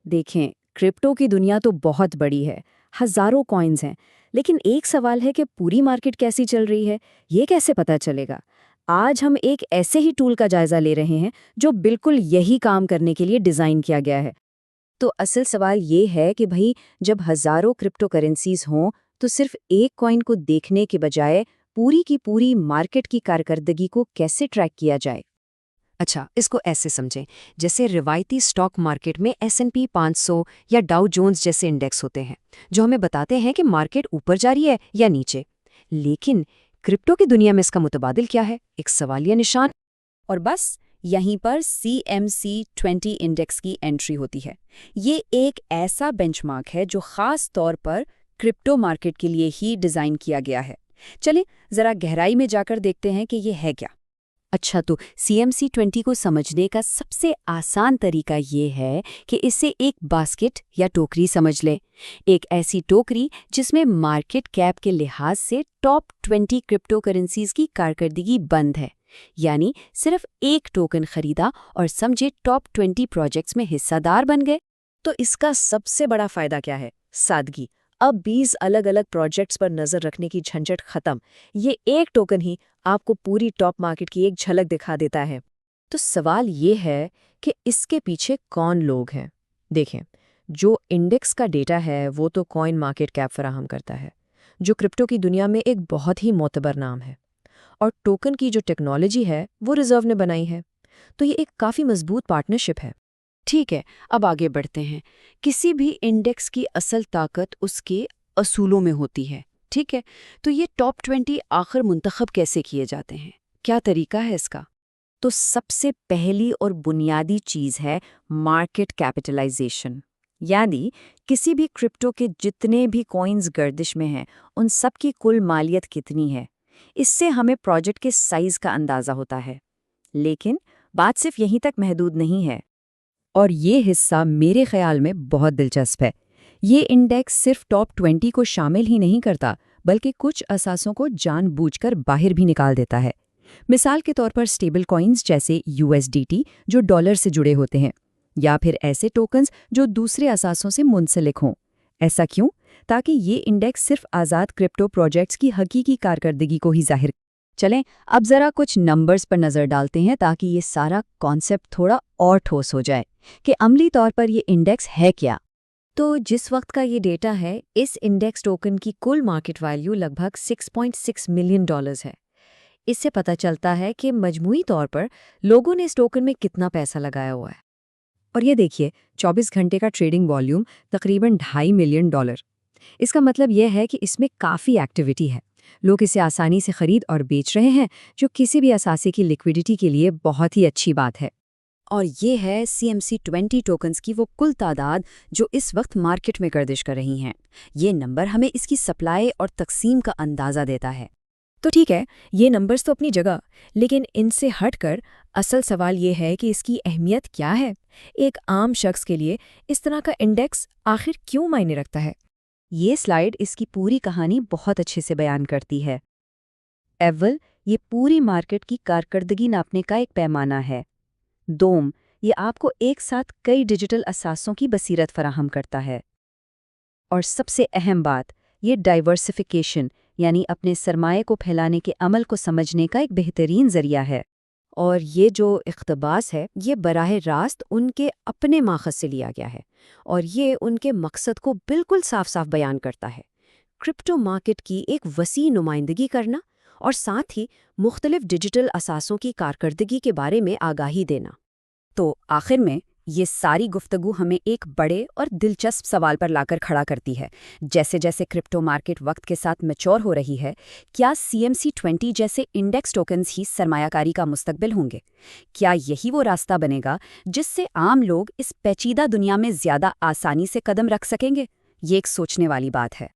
देखें, क्रिप्टो की दुनिया तो बहुत बड़ी है, हजारों कॉइन्स हैं, लेकिन एक सवाल है कि पूरी मार्केट कैसी चल रही है, ये कैसे पता चलेगा? आज हम एक ऐसे ही टूल का जायजा ले रहे हैं जो बिल्कुल यही काम करने के लिए डिज़ाइन किया गया है। तो असल सवाल ये है कि भाई, जब हजारों क्रिप्टो करेंसीज हों, तो सिर्फ एक कॉइन को देखने के बजाय पूरी की पूरी मार्केट की कारकर्दगी को कैसे ट्रैक किया जाए? अच्छा, इसको ऐसे समझें, जैसे रिवायती स्टॉक मार्केट में S&P 500 या डाउ जोन्स जैसे इंडेक्स होते हैं, जो हमें बताते हैं कि मार्केट ऊपर जा रही है या नीचे। लेकिन क्रिप्टो की दुनिया में इसका मुतबादिल क्या है? एक सवालिया निशान। और बस यहीं पर CMC20 इंडेक्स की एंट्री होती है। ये एक ऐसा बेंचमार्क है जो खास तौर पर क्रिप्टो मार्केट के लिए ही डिज़ाइन किया गया है। चलिए ज़रा गहराई में जाकर देखते हैं कि ये है क्या। अच्छा, तो CMC20 को समझने का सबसे आसान तरीका ये है कि इसे एक बास्केट या टोकरी समझ लें। एक ऐसी टोकरी जिसमें मार्केट कैप के लिहाज से टॉप 20 क्रिप्टो करेंसीज की कारकर्दगी बंद है। यानी सिर्फ एक टोकन खरीदा और समझे टॉप 20 प्रोजेक्ट्स में हिस्सादार बन गए। तो इसका सबसे बड़ा फायदा क्या है? सादगी। अब 20 अलग अलग प्रोजेक्ट्स पर नजर रखने की झंझट खत्म। ये एक टोकन ही आपको पूरी टॉप मार्केट की एक झलक दिखा देता है। तो सवाल ये है कि इसके पीछे कौन लोग हैं? देखें, जो इंडेक्स का डेटा है वो तो कॉइन मार्केट कैप फराहम करता है, जो क्रिप्टो की दुनिया में एक बहुत ही मोतबर नाम है। और टोकन की जो टेक्नोलॉजी है वो रिजर्व ने बनाई है। तो ये एक काफ़ी मजबूत पार्टनरशिप है। ठीक है, अब आगे बढ़ते हैं। किसी भी इंडेक्स की असल ताकत उसके असूलों में होती है। ठीक है, तो ये टॉप 20 आखिर मुंतखब कैसे किए जाते हैं? क्या तरीका है इसका? तो सबसे पहली और बुनियादी चीज़ है मार्केट कैपिटलाइजेशन। यानी किसी भी क्रिप्टो के जितने भी कॉइन्स गर्दिश में हैं, उन सब की कुल मालियत कितनी है। इससे हमें प्रोजेक्ट के साइज का अंदाज़ा होता है। लेकिन बात सिर्फ यहीं तक महदूद नहीं है। और ये हिस्सा मेरे ख्याल में बहुत दिलचस्प है। ये इंडेक्स सिर्फ टॉप 20 को शामिल ही नहीं करता, बल्कि कुछ असासों को जानबूझकर बाहर भी निकाल देता है। मिसाल के तौर पर स्टेबल कॉइन्स जैसे USDT जो डॉलर से जुड़े होते हैं, या फिर ऐसे टोकन्स जो दूसरे असासों से मुंसलिक हों। ऐसा क्यों? ताकि ये इंडेक्स सिर्फ आज़ाद क्रिप्टो प्रोजेक्ट्स की हकीकी कारकर्दगी को ही जाहिर। चलें, अब ज़रा कुछ नंबर्स पर नज़र डालते हैं ताकि ये सारा कॉन्सेप्ट थोड़ा और ठोस हो जाए कि अमली तौर पर ये इंडेक्स है क्या। तो जिस वक्त का ये डेटा है, इस इंडेक्स टोकन की कुल मार्केट वैल्यू लगभग $6.6 मिलियन है। इससे पता चलता है कि मजमूई तौर पर लोगों ने इस टोकन में कितना पैसा लगाया हुआ है। और ये देखिए, 24 घंटे का ट्रेडिंग वॉल्यूम तकरीबन $2.5 मिलियन। इसका मतलब यह है कि इसमें काफ़ी एक्टिविटी है। लोग इसे आसानी से खरीद और बेच रहे हैं, जो किसी भी असासे की लिक्विडिटी के लिए बहुत ही अच्छी बात है। और ये है CMC20 टोकन्स की वो कुल तादाद जो इस वक्त मार्केट में गर्दिश कर रही हैं। ये नंबर हमें इसकी सप्लाई और तकसीम का अंदाज़ा देता है। तो ठीक है, ये नंबर्स तो अपनी जगह, लेकिन इनसे हटकर असल सवाल ये है कि इसकी अहमियत क्या है। एक आम शख्स के लिए इस तरह का इंडेक्स आखिर क्यों मायने रखता है? ये स्लाइड इसकी पूरी कहानी बहुत अच्छे से बयान करती है। एवल, ये पूरी मार्केट की कारकर्दगी नापने का एक पैमाना है। दोम, ये आपको एक साथ कई डिजिटल असासों की बसीरत फराहम करता है। और सबसे अहम बात, ये डाइवर्सिफिकेशन यानी अपने सरमाए को फैलाने के अमल को समझने का एक बेहतरीन जरिया है। और ये जो इख्तबास है, ये बराह रास्त उनके अपने माखज़ से लिया गया है, और ये उनके मकसद को बिल्कुल साफ साफ बयान करता है। क्रिप्टो मार्केट की एक वसी नुमाइंदगी करना और साथ ही मुख्तलिफ डिजिटल असासों की कारकर्दगी के बारे में आगाही देना। तो आखिर में ये सारी गुफ्तगू हमें एक बड़े और दिलचस्प सवाल पर लाकर खड़ा करती है। जैसे जैसे क्रिप्टो मार्केट वक्त के साथ मैच्योर हो रही है, क्या CMC20 जैसे इंडेक्स टोकन्स ही सरमायाकारी का मुस्तकबिल होंगे? क्या यही वो रास्ता बनेगा जिससे आम लोग इस पेचीदा दुनिया में ज़्यादा आसानी से कदम रख सकेंगे? ये एक सोचने वाली बात है।